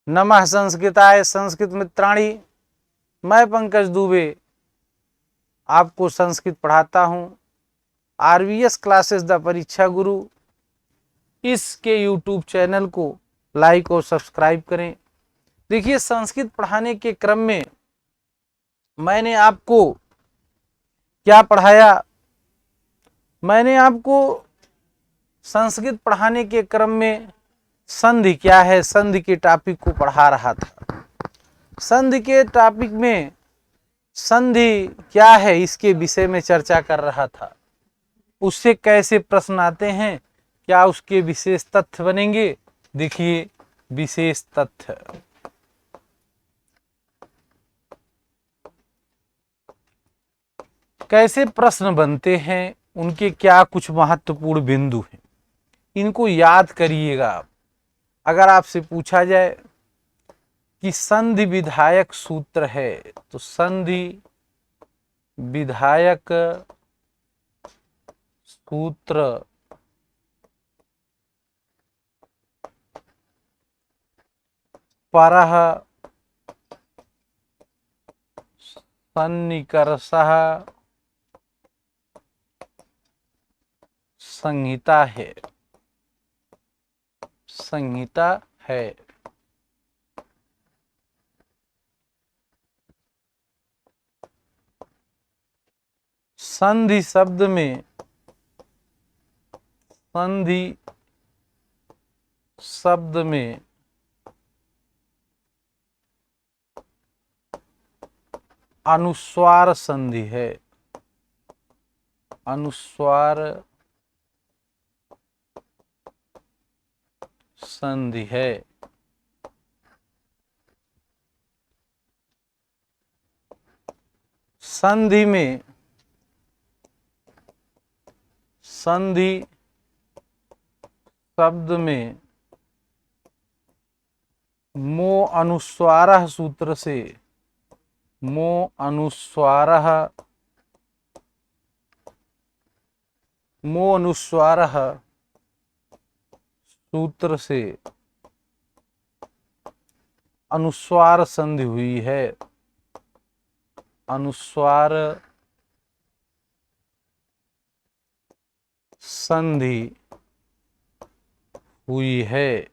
नमः संस्कृताय संस्कृत मित्राणि। मैं पंकज दुबे आपको संस्कृत पढ़ाता हूँ। आरवीएस क्लासेस द परीक्षा गुरु इसके यूट्यूब चैनल को लाइक और सब्सक्राइब करें। देखिए, संस्कृत पढ़ाने के क्रम में मैंने आपको क्या पढ़ाया। मैंने आपको संस्कृत पढ़ाने के क्रम में संधि क्या है, संधि के टॉपिक को पढ़ा रहा था। संधि के टॉपिक में संधि क्या है इसके विषय में चर्चा कर रहा था। उससे कैसे प्रश्न आते हैं, क्या उसके विशेष तथ्य बनेंगे। देखिए, विशेष तथ्य कैसे प्रश्न बनते हैं, उनके क्या कुछ महत्वपूर्ण बिंदु हैं, इनको याद करिएगा आप। अगर आपसे पूछा जाए कि संधि विधायक सूत्र है, तो संधि विधायक सूत्र परः सन्निकर्षः संहिता है। संहिता है। संधि शब्द में अनुस्वार संधि है। अनुस्वार संधि है। संधि शब्द में मो अनुस्वारः सूत्र से सूत्र से अनुस्वार संधि हुई है। अनुस्वार संधि हुई है।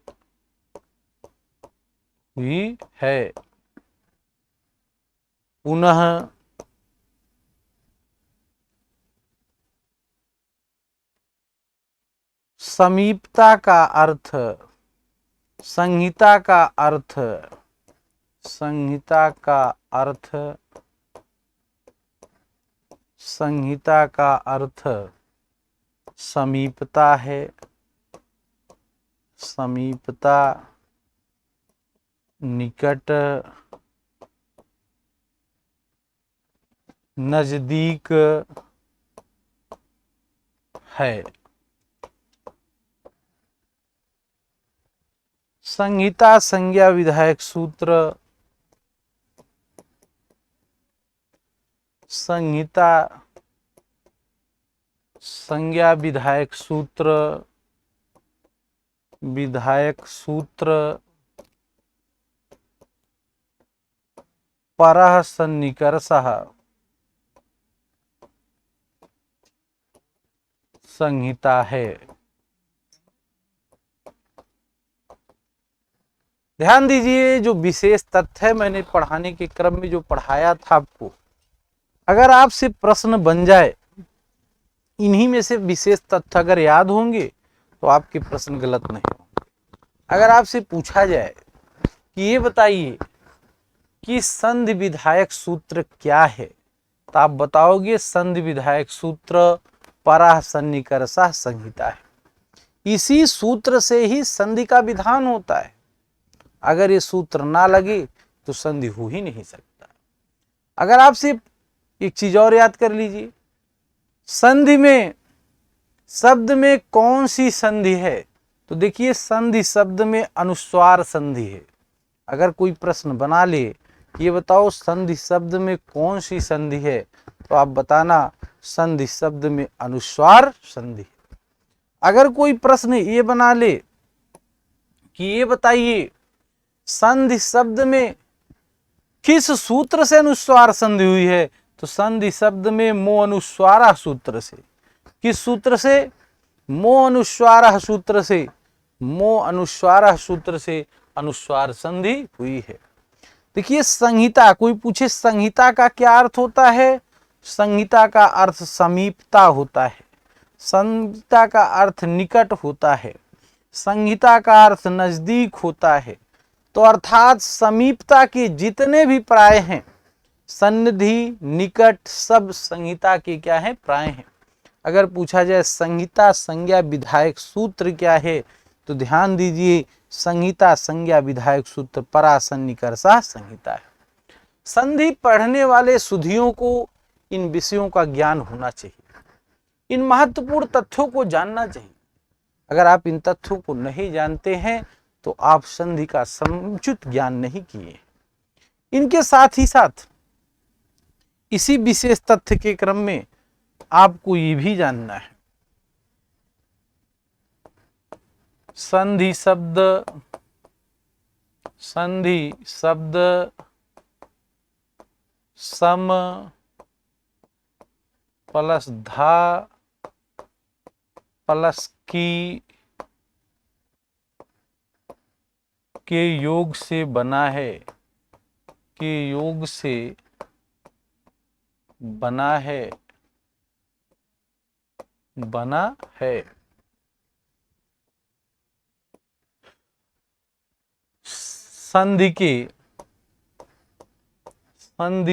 पुनः समीपता का अर्थ, संहिता का अर्थ समीपता है। समीपता, निकट, नजदीक है। संहिता संज्ञा विधायक सूत्र, संहिता संज्ञा विधायक सूत्र परः सन्निकर्षः संहिता है। ध्यान दीजिए, जो विशेष तथ्य है मैंने पढ़ाने के क्रम में जो पढ़ाया था आपको, अगर आपसे प्रश्न बन जाए, इन्हीं में से विशेष तथ्य अगर याद होंगे तो आपके प्रश्न गलत नहीं होंगे। अगर आपसे पूछा जाए कि ये बताइए कि संधि विधायक सूत्र क्या है, तो आप बताओगे संधि विधायक सूत्र परः सन्निकर्षः संहिता है। इसी सूत्र से ही संधि का विधान होता है। अगर ये सूत्र ना लगे तो संधि हो ही नहीं सकता। अगर आपसे एक चीज और याद कर लीजिए, संधि में शब्द में कौन सी संधि है, तो देखिए संधि शब्द में अनुस्वार संधि है। अगर कोई प्रश्न बना ले, ये बताओ संधि शब्द में कौन सी संधि है, तो आप बताना संधि शब्द में अनुस्वार संधि। अगर कोई प्रश्न ये बना ले कि ये बताइए संधि शब्द में किस सूत्र से अनुस्वार संधि हुई है? तो संधि शब्द में मो अनुस्वारा सूत्र से। किस सूत्र से? मो अनुस्वारा सूत्र से। मो अनुस्वारा सूत्र से अनुस्वार संधि हुई है। देखिए संहिता, कोई पूछे संहिता का क्या अर्थ होता है? संहिता का अर्थ समीपता होता है, संहिता का अर्थ निकट होता है, संहिता का अर्थ नजदीक होता है। तो अर्थात समीपता के जितने भी प्राय हैं, सन्निधि, निकट, सब संहिता के क्या है? प्राय हैं। अगर पूछा जाए संहिता संज्ञा विधायक सूत्र क्या है, तो ध्यान दीजिए, संहिता संज्ञा विधायक सूत्र परासन्निकर्षा संहिता है। संधि पढ़ने वाले सुधियों को इन विषयों का ज्ञान होना चाहिए, इन महत्वपूर्ण तथ्यों को जानना चाहिए। अगर आप इन तथ्यों को नहीं जानते हैं तो आप संधि का समुचित ज्ञान नहीं किए। इनके साथ ही साथ इसी विशेष तथ्य के क्रम में आपको ये भी जानना है, संधि शब्द सम प्लस धा प्लस की के योग से बना है, के योग से बना है। संधि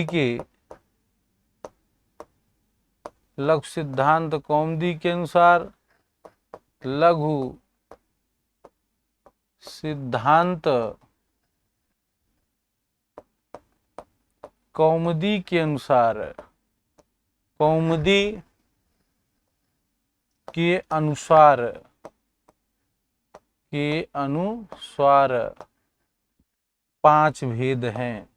के लघु सिद्धांत कौमुदी के अनुसार, लघु सिद्धांत कौमुदी के अनुसार, कौमुदी के अनुसार 5 भेद हैं,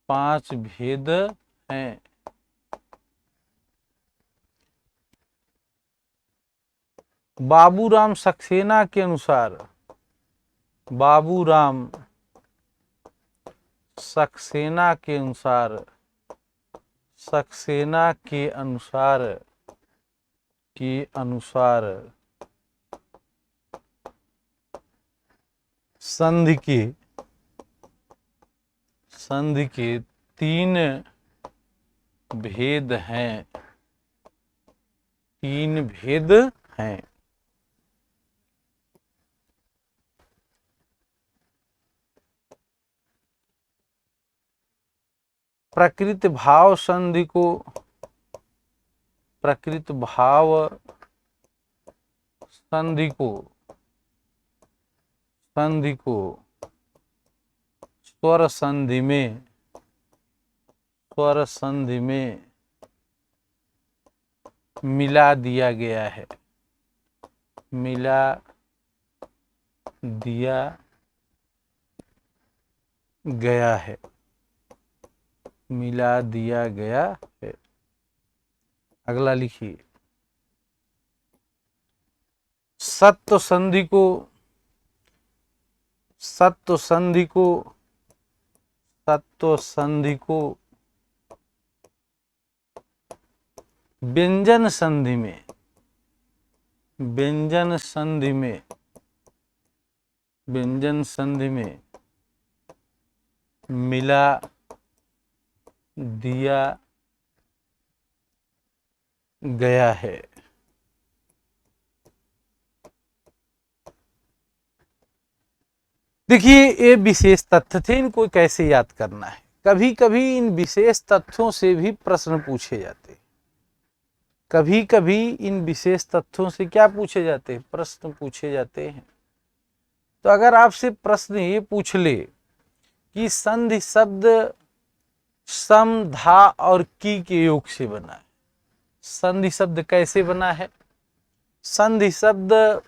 5 भेद हैं। बाबूराम सक्सेना के अनुसार, बाबूराम सक्सेना के अनुसार, सक्सेना के अनुसार संधि के 3 भेद हैं, 3 भेद हैं। प्रकृत भाव संधि को, प्रकृत भाव संधि को स्वर संधि में मिला दिया गया है, मिला दिया गया है, मिला दिया गया है। अगला लिखिए, सत्व संधि को, सत्व संधि को, सत्व संधि को व्यंजन संधि में, व्यंजन संधि में, व्यंजन संधि में मिला दिया गया है। देखिए ये विशेष तथ्य थे, इनको कैसे याद करना है। कभी कभी इन विशेष तथ्यों से भी प्रश्न पूछे जाते, कभी कभी इन विशेष तथ्यों से क्या पूछे जाते हैं? प्रश्न पूछे जाते हैं। तो अगर आपसे प्रश्न ये पूछ ले कि संधि शब्द सम, धा और की के योग से बना है, संधि शब्द कैसे बना है? संधि शब्द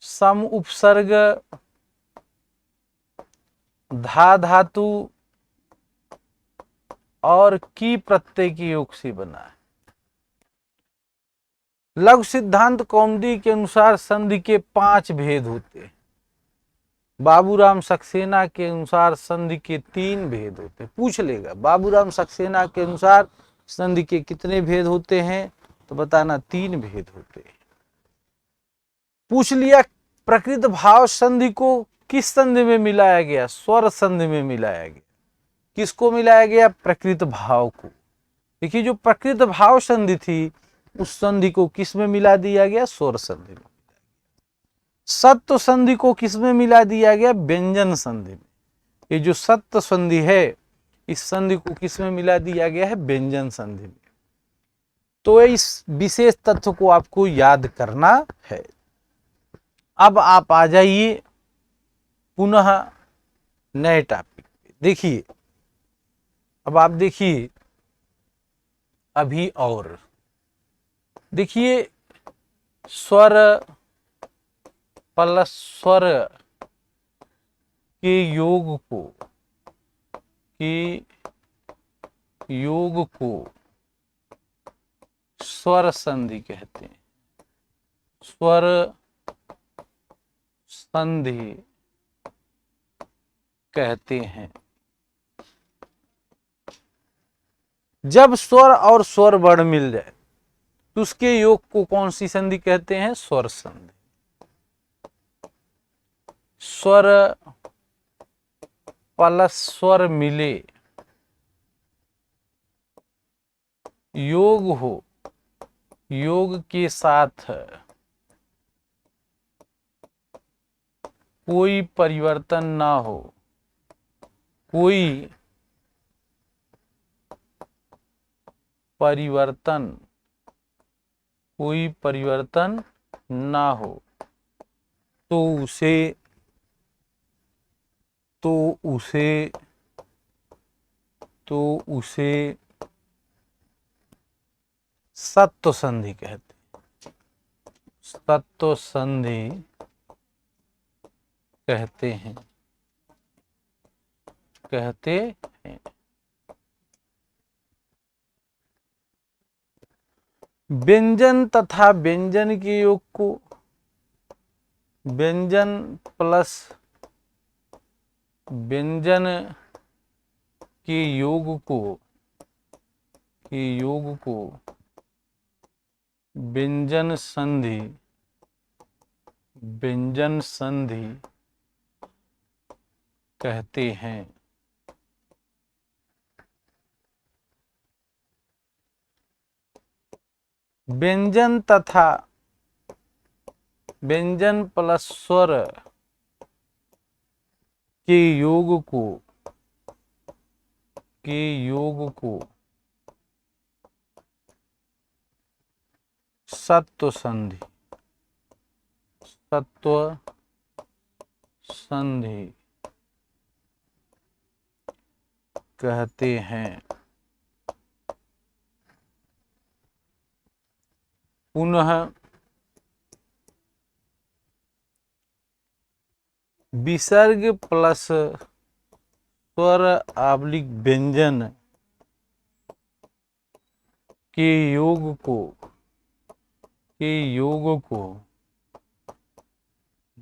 सम उपसर्ग, धा धातु और की प्रत्यय के योग से बना है। लघु सिद्धांत कौमुदी के अनुसार संधि के 5 भेद होते हैं। बाबूराम सक्सेना के अनुसार संधि के 3 भेद होते हैं। पूछ लेगा बाबूराम सक्सेना के अनुसार संधि के कितने भेद होते हैं, तो बताना 3 भेद होते हैं। पूछ लिया प्रकृत भाव संधि को किस संधि में मिलाया गया, स्वर संधि में मिलाया गया। किसको मिलाया गया, प्रकृत भाव को। देखिए जो प्रकृत भाव संधि थी उस संधि को किस में मिला दिया गया, स्वर संधि में। सत्व संधि को किस में मिला दिया गया, व्यंजन संधि में। ये जो सत्व संधि है इस संधि को किस में मिला दिया गया है, व्यंजन संधि में। तो इस विशेष तथ्य को आपको याद करना है। अब आप आ जाइए पुनः नए टॉपिक पे। देखिए अब आप देखिए अभी और देखिए स्वर प्लस स्वर के योग को स्वर संधि कहते हैं। स्वर संधि कहते हैं। जब स्वर और स्वर वर्ण मिल जाए तो उसके योग को कौन सी संधि कहते हैं, स्वर संधि। स्वर प्लस स्वर मिले, योग हो, योग के साथ कोई परिवर्तन ना हो, कोई परिवर्तन ना हो तो उसे सत्व संधि कहते हैं। सत्व संधि कहते हैं। व्यंजन तथा व्यंजन के योग को, व्यंजन प्लस व्यंजन के योग को व्यंजन संधि कहते हैं। व्यंजन तथा व्यंजन प्लस स्वर के योग को सत्व संधि कहते हैं। पुनः विसर्ग प्लस स्वर आबलिक व्यंजन के योग को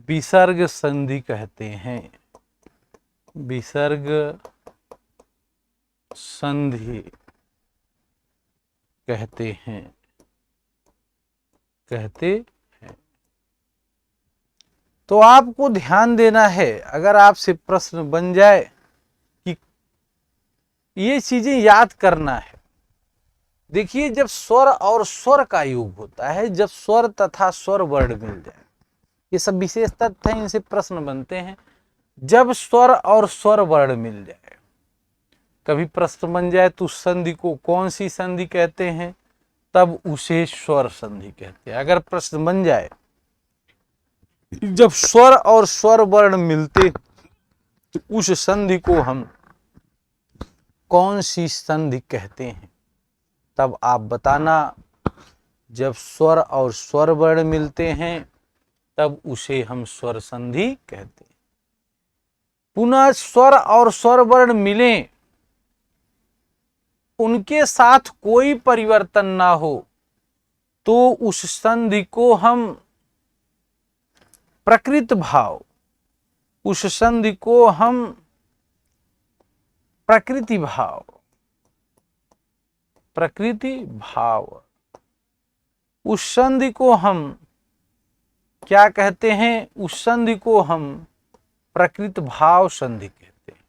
विसर्ग संधि कहते हैं। विसर्ग संधि कहते हैं। तो आपको ध्यान देना है, अगर आपसे प्रश्न बन जाए कि ये चीजें याद करना है। देखिए जब स्वर और स्वर का योग होता है, जब स्वर तथा स्वर वर्ण मिल जाए, ये सब विशेष तथ्य हैं, इनसे प्रश्न बनते हैं। जब स्वर और स्वर वर्ण मिल जाए, कभी प्रश्न बन जाए तो उस संधि को कौन सी संधि कहते हैं, तब उसे स्वर संधि कहते हैं। अगर प्रश्न बन जाए जब स्वर और स्वर वर्ण मिलते तो उस संधि को हम कौन सी संधि कहते हैं, तब आप बताना। जब स्वर और स्वर वर्ण मिलते हैं तब उसे हम स्वर संधि कहते हैं। पुनः स्वर और स्वर वर्ण मिलें, उनके साथ कोई परिवर्तन ना हो तो उस संधि को हम प्रकृत भाव उस संधि को हम प्रकृति भाव, उस संधि को हम क्या कहते हैं? उस संधि को हम प्रकृत भाव संधि कहते हैं।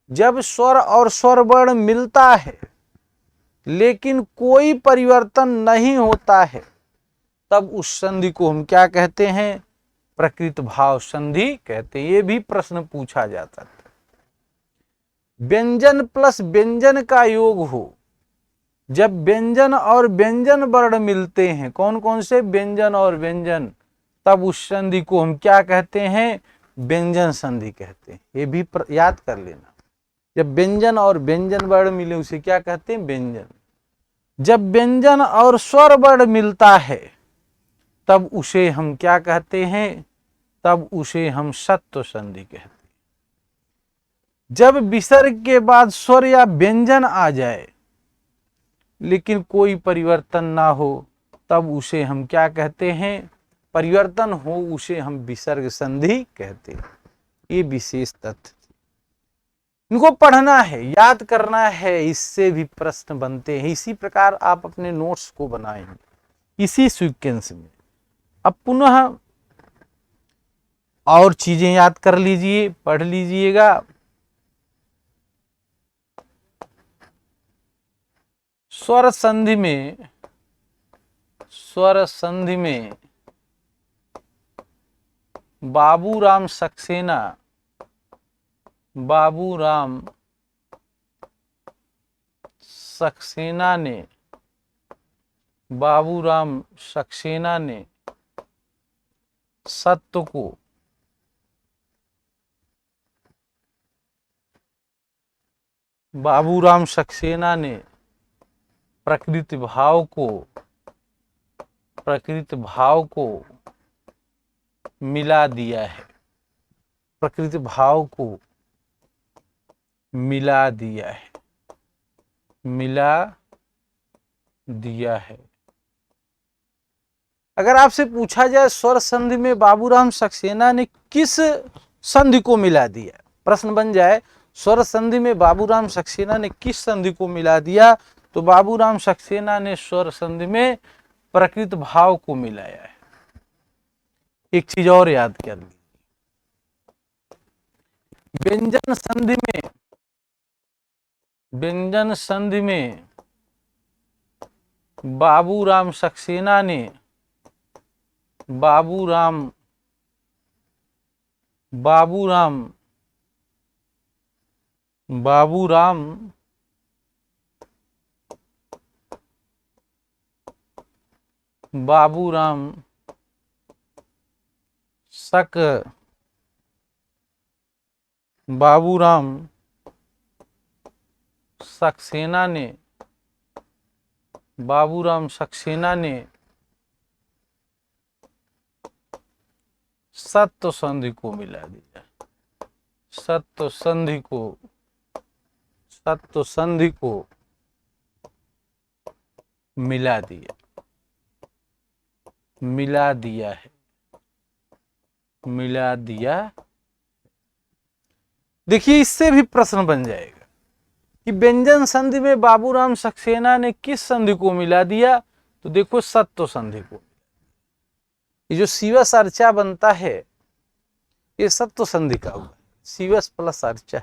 जब स्वर और स्वर वर्ण मिलता है लेकिन कोई परिवर्तन नहीं होता है, तब उस संधि को हम क्या कहते हैं? प्रकृत भाव संधि कहते हैं। ये भी प्रश्न पूछा जाता था। व्यंजन प्लस व्यंजन का योग हो, जब व्यंजन और व्यंजन वर्ण मिलते हैं, कौन कौन से? व्यंजन और व्यंजन, तब उस संधि को हम क्या कहते हैं? व्यंजन संधि कहते हैं। ये भी याद कर लेना। जब व्यंजन और व्यंजन वर्ण मिले उसे क्या कहते हैं? व्यंजन। जब व्यंजन और स्वर वर्ण मिलता है तब उसे हम क्या कहते हैं? तब उसे हम सत्व संधि कहते हैं। जब विसर्ग के बाद स्वर या व्यंजन आ जाए लेकिन कोई परिवर्तन ना हो, तब उसे हम क्या कहते हैं? परिवर्तन हो उसे हम विसर्ग संधि कहते हैं। ये विशेष तथ्य, इनको पढ़ना है, याद करना है, इससे भी प्रश्न बनते हैं। इसी प्रकार आप अपने नोट्स को बनाएंगे इसी सीक्वेंस में। अब पुनः और चीजें याद कर लीजिए, पढ़ लीजिएगा। स्वर संधि में बाबूराम सक्सेना ने सत्व को प्रकृति भाव को मिला दिया है। प्रकृति भाव को मिला दिया है। अगर आपसे पूछा जाए स्वर संधि में बाबूराम सक्सेना ने किस संधि को मिला दिया, प्रश्न बन जाए स्वर संधि में बाबूराम सक्सेना ने किस संधि को मिला दिया, तो बाबूराम सक्सेना ने स्वर संधि में प्रकृत भाव को मिलाया है। एक चीज और याद कर ली, व्यंजन संधि में बाबूराम सक्सेना ने बाबूराम सक्सेना ने सत्व संधि को मिला दिया। सत्व संधि को मिला दिया। देखिए इससे भी प्रश्न बन जाएगा कि व्यंजन संधि में बाबूराम सक्सेना ने किस संधि को मिला दिया, तो देखो सत्व संधि को। ये जो शिवस अर्चा बनता है ये सत्व संधि का हुआ, शिवस प्लस अर्चा,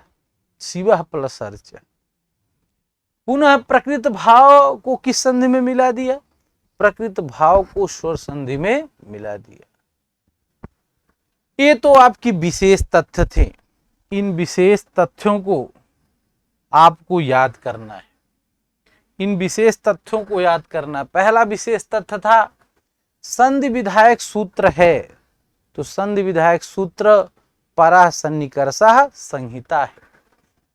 शिव प्लस अर्चा। पुनः प्रकृत भाव को किस संधि में मिला दिया? प्रकृत भाव को स्वर संधि में मिला दिया। ये तो आपकी विशेष तथ्य थे। इन विशेष तथ्यों को आपको याद करना है। इन विशेष तथ्यों को याद करना। पहला विशेष तथ्य था संधि विधायक सूत्र है, तो संधि विधायक सूत्र परः सन्निकर्षः संहिता है।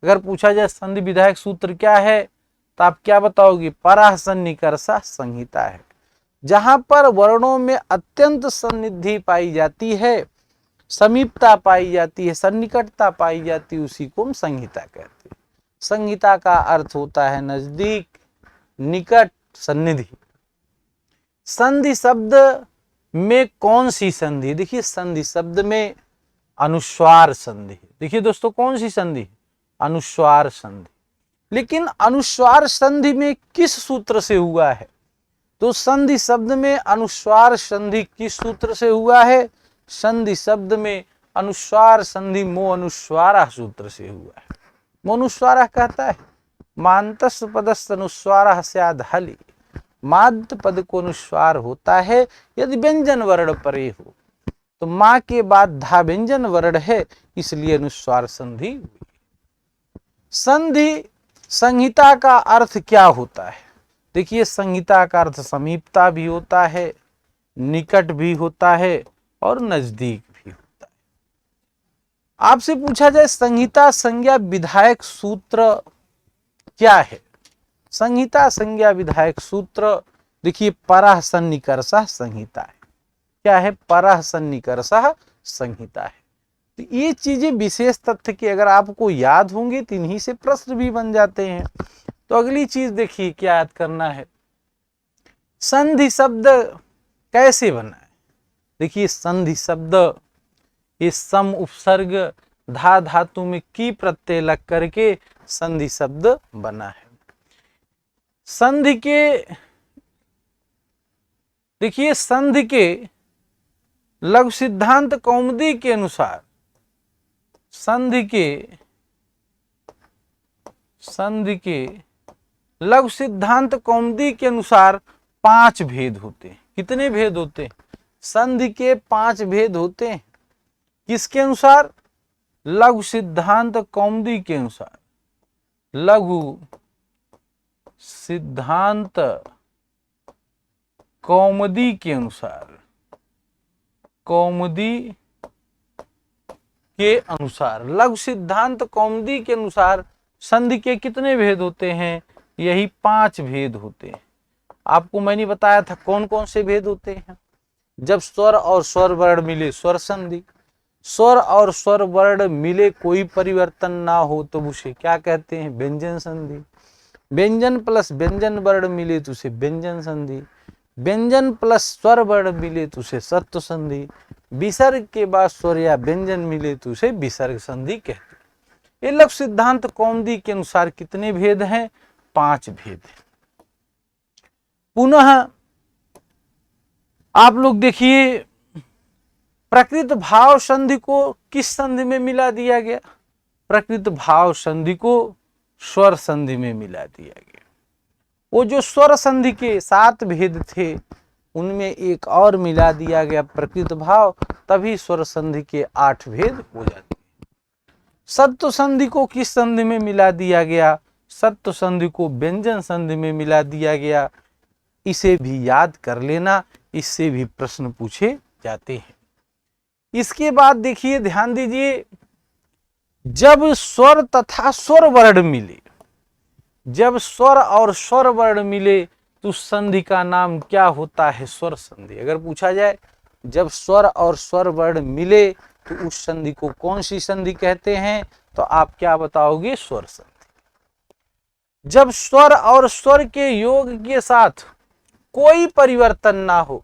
अगर पूछा जाए संधि विधायक सूत्र क्या है, तो आप क्या बताओगे? परः सन्निकर्षः संहिता है। जहां पर वर्णों में अत्यंत सन्निधि पाई जाती है, समीपता पाई जाती है, सन्निकटता पाई जाती है, उसी को हम संहिता कहते हैं। संहिता का अर्थ होता है नजदीक, निकट, सन्निधि। संधि शब्द में कौन सी संधि? देखिए संधि शब्द में अनुस्वार संधि। देखिए दोस्तों, कौन सी संधि? अनुस्वार संधि। लेकिन अनुस्वार संधि में किस सूत्र से हुआ है? तो संधि शब्द में अनुस्वार संधि किस सूत्र से हुआ है? संधि शब्द में अनुस्वार संधि मो अनुस्वारा सूत्र से हुआ है। मो अनुस्वारा कहता है मांतस पदस्थ अनुस्वारा स्याद हलि, माद पद को अनुस्वार होता है यदि व्यंजन वर्ण परे हो। तो मां के बाद धा व्यंजन वर्ण है, इसलिए अनुस्वार संधि हुई। संधि संहिता का अर्थ क्या होता है? देखिए, संहिता का अर्थ समीपता भी होता है, निकट भी होता है और नजदीक भी होता है। आपसे पूछा जाए संहिता संज्ञा विधायक सूत्र क्या है? संहिता संज्ञा विधायक सूत्र, देखिए, परः सन्निकर्षः संहिता है। क्या है? परः सन्निकर्षः संहिता है। तो ये चीजें विशेष तथ्य की अगर आपको याद होंगे तो इन्हीं से प्रश्न भी बन जाते हैं। तो अगली चीज देखिए क्या याद करना है, संधि शब्द कैसे बना है? देखिए, संधि शब्द ये सम उपसर्ग धा धातु में की प्रत्यय लग करके संधि शब्द बना है। संधि के, देखिए, संधि के लघु सिद्धांत कौमुदी के अनुसार संधि के लघु सिद्धांत कौमुदी के अनुसार 5 भेद होते हैं। कितने भेद होते हैं? संधि के 5 भेद होते हैं। किसके अनुसार? लघु सिद्धांत कौमुदी के अनुसार। लघु सिद्धांत कौमुदी के अनुसार, कौमुदी के अनुसार, लघु सिद्धांत कौमुदी के अनुसार संधि के कितने भेद होते हैं? यही 5 भेद होते हैं। आपको मैंने बताया था कौन कौन से भेद होते हैं। जब स्वर और स्वर वर्ण मिले स्वर संधि, स्वर और स्वर वर्ण मिले कोई परिवर्तन ना हो तो उसे क्या कहते हैं? व्यंजन संधि। व्यंजन प्लस व्यंजन वर्ण मिले तो उसे व्यंजन संधि। व्यंजन प्लस स्वर वर्ण मिले तो उसे सत्व संधि। विसर्ग के बाद स्वर या व्यंजन मिले तो उसे विसर्ग संधि कहते हैं। ये लघु सिद्धांत कौमुदी के अनुसार कितने भेद हैं? 5 भेद हैं। पुनः आप लोग देखिए, प्रकृत भाव संधि को किस संधि में मिला दिया गया? प्रकृत भाव संधि को स्वर संधि में मिला दिया गया। वो जो स्वर संधि के 7 भेद थे उनमें एक और मिला दिया गया प्रकृत भाव, तभी स्वर संधि के 8 भेद हो जाते हैं। सत्व संधि को किस संधि में मिला दिया गया? सत्व संधि को व्यंजन संधि में मिला दिया गया। इसे भी याद कर लेना, इससे भी प्रश्न पूछे जाते हैं। इसके बाद देखिए, ध्यान दीजिए, जब स्वर तथा स्वर वर्ण मिले, जब स्वर और स्वर वर्ण मिले तो संधि का नाम क्या होता है? स्वर संधि। अगर पूछा जाए जब स्वर और स्वर वर्ण मिले तो उस संधि को कौन सी संधि कहते हैं? तो आप क्या बताओगे? स्वर संधि। जब स्वर और स्वर के योग के साथ कोई परिवर्तन ना हो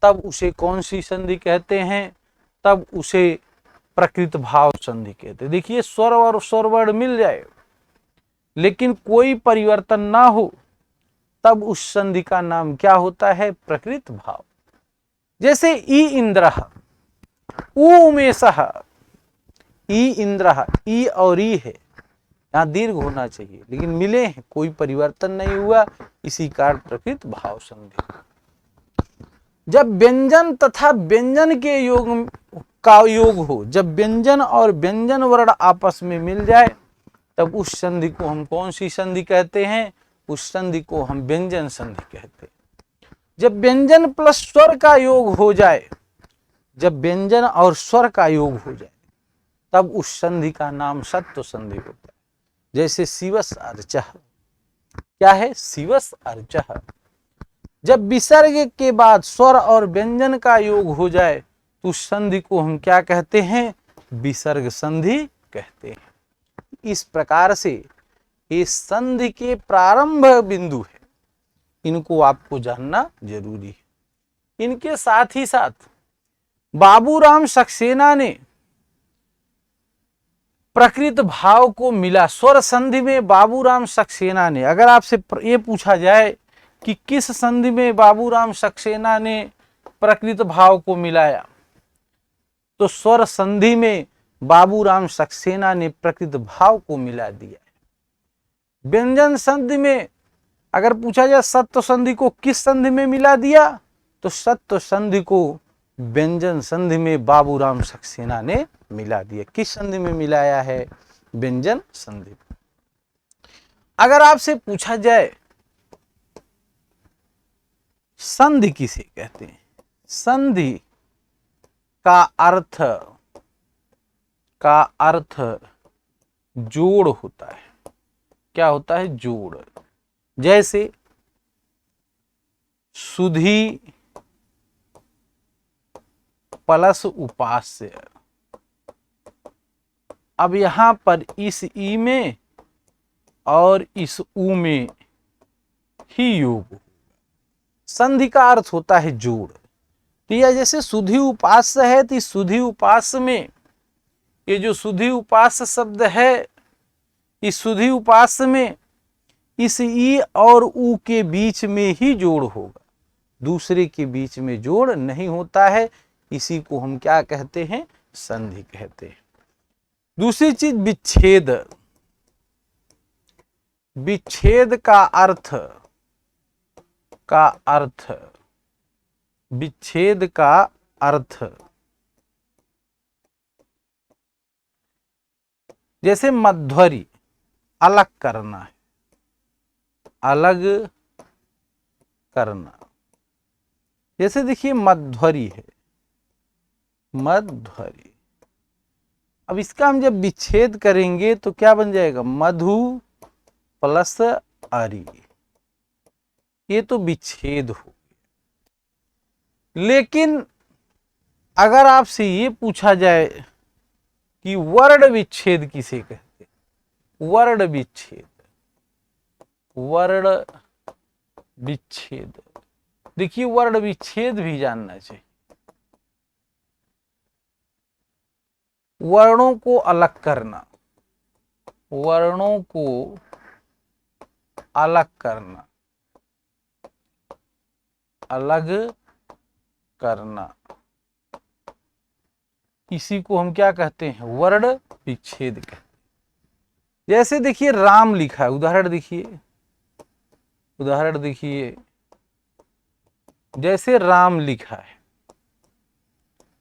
तब उसे कौन सी संधि कहते हैं? तब उसे प्रकृत भाव संधि कहते हैं। देखिए, स्वर और स्वर वर्ण मिल जाए लेकिन कोई परिवर्तन ना हो तब उस संधि का नाम क्या होता है? प्रकृत भाव। जैसे ई इंद्रः, उ उमेशः, ई इंद्रः, ई और ई है, यहाँ दीर्घ होना चाहिए लेकिन मिले हैं, कोई परिवर्तन नहीं हुआ, इसी कारण प्रकृत भाव संधि। जब व्यंजन तथा व्यंजन के योग का योग हो, जब व्यंजन और व्यंजन वर्ण आपस में मिल जाए तब उस संधि को हम कौन सी संधि कहते हैं? उस संधि को हम व्यंजन संधि कहते हैं। जब व्यंजन प्लस स्वर का योग हो जाए, जब व्यंजन और स्वर का योग हो जाए तब उस संधि का नाम सत्व संधि होता है। जैसे शिवस् अर्चः, क्या है? शिवस् अर्चः। जब विसर्ग के बाद स्वर और व्यंजन का योग हो जाए तो उस संधि को हम क्या कहते हैं? विसर्ग संधि कहते हैं। इस प्रकार से ये संधि के प्रारंभ बिंदु है, इनको आपको जानना जरूरी है। इनके साथ ही साथ बाबूराम सक्सेना ने प्रकृत भाव को मिला। स्वर संधि में बाबूराम सक्सेना ने, अगर आपसे ये पूछा जाए कि किस संधि में बाबूराम सक्सेना ने प्रकृत भाव को मिलाया, तो स्वर संधि में बाबूराम सक्सेना ने प्रकृत भाव को मिला दिया है। व्यंजन संधि में अगर पूछा जाए सत्व संधि को किस संधि में मिला दिया, तो सत्व संधि को व्यंजन संधि में बाबूराम सक्सेना ने मिला दिया। किस संधि में मिलाया है? व्यंजन संधि। अगर आपसे पूछा जाए संधि किसे कहते हैं, संधि का अर्थ जोड़ होता है। क्या होता है? जोड़। जैसे सुधि प्लस उपास्य। अब यहां पर इस ई में और इस ऊ में ही योग। संधि का अर्थ होता है जोड़। तो यह जैसे सुधि उपास्य है, तो सुधि उपास्य में ये जो सुधि उपास्य शब्द है, इस सुधि उपास्य में इस ई और ऊ के बीच में ही जोड़ होगा, दूसरे के बीच में जोड़ नहीं होता है। इसी को हम क्या कहते हैं? संधि कहते हैं। दूसरी चीज विच्छेद। विच्छेद का अर्थ विच्छेद का अर्थ जैसे मध्वरी अलग करना है, अलग करना। जैसे देखिए मध्वरी है, मध्वरी। अब इसका हम जब विच्छेद करेंगे तो क्या बन जाएगा? मधु प्लस अरी। ये तो विच्छेद हो। लेकिन अगर आपसे ये पूछा जाए कि वर्ण विच्छेद किसे कहते हैं? वर्ण विच्छेद, वर्ण विच्छेद। देखिए वर्ण विच्छेद भी जानना चाहिए। वर्णों को अलग करना, वर्णों को अलग करना, अलग करना, इसी को हम क्या कहते हैं? वर्ण विच्छेद कहते हैं। जैसे देखिए राम लिखा है, उदाहरण देखिए, जैसे राम लिखा है,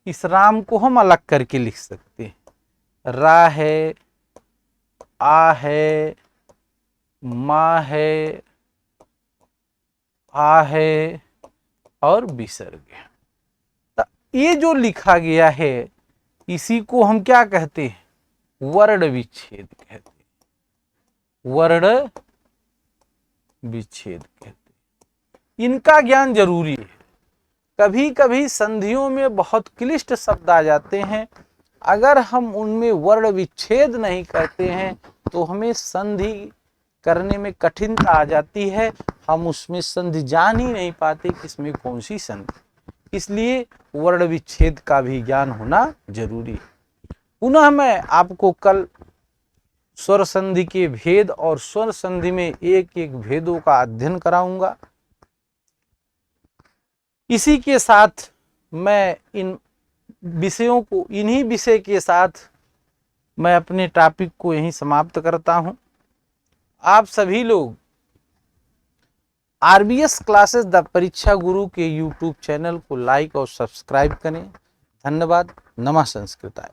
इस राम को हम अलग करके लिख सकते हैं। रा है, आ है, माँ है, आ है और विसर्ग है। तो ये जो लिखा गया है इसी को हम क्या कहते हैं? वर्ण विच्छेद कहते हैं। वर्ण विच्छेद कहते हैं। इनका ज्ञान जरूरी है। कभी कभी संधियों में बहुत क्लिष्ट शब्द आ जाते हैं, अगर हम उनमें वर्ण विच्छेद नहीं करते हैं तो हमें संधि करने में कठिनता आ जाती है। हम उसमें संधि जान ही नहीं पाते कि इसमें कौन सी संधि। इसलिए वर्ण विच्छेद का भी ज्ञान होना जरूरी है। पुनः मैं आपको कल स्वर संधि के भेद और स्वर संधि में एक एक भेदों का अध्ययन कराऊंगा। इसी के साथ मैं इन विषयों को, इन्हीं विषय के साथ मैं अपने टॉपिक को यहीं समाप्त करता हूं। आप सभी लोग RBS क्लासेस द परीक्षा गुरु के YouTube चैनल को लाइक और सब्सक्राइब करें। धन्यवाद। नमः संस्कृताय।